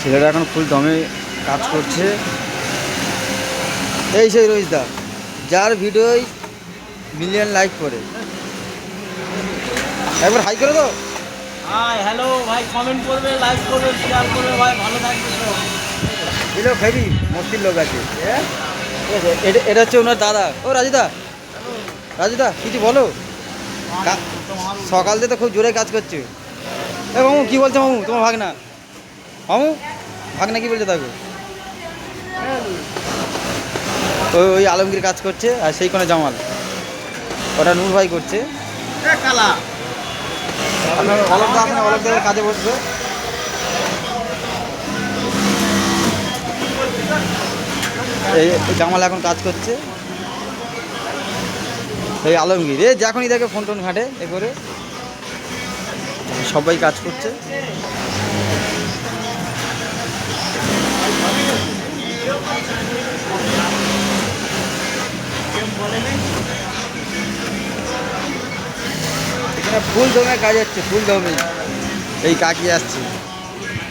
ছেলেরা এখন ফুল দমে কাজ করছে। এই সেই রোহিতদা, যার ভিডিওই মিলিয়ন লাইক করে, একবার হাই করে দাও। হাই হ্যালো ভাই, কমেন্ট করবে, লাইক করবে, শেয়ার করবে ভাই, ভালো থাকবে তো। এলো ফেরি মস্তির লোক আছে। এটা হচ্ছে ওনার দাদা। ও রাজুদা, রাজুদা কিছু বলো। সকাল থেকে তো খুব জোরে কাজ করছে। এ মামু কী বলছে মামু তোমার ভাগনা? মামু ভাগনা কী বলছে তাকে? ওই আলমগীর কাজ করছে আর সেই কোণে জামাল, ওটা নূর ভাই করছে। কালা আপনার অলকদা আসেন, অলকদার কাজে বসবে। এই জামাল এখন কাজ করছে। এই আলমগীর যখনই দেখে ফোন টোন ঘাটে এ করে, সবাই কাজ করছে। এখানে ফুল দমে কাজ হচ্ছে, ফুল দমে। এই কাকি আসছে।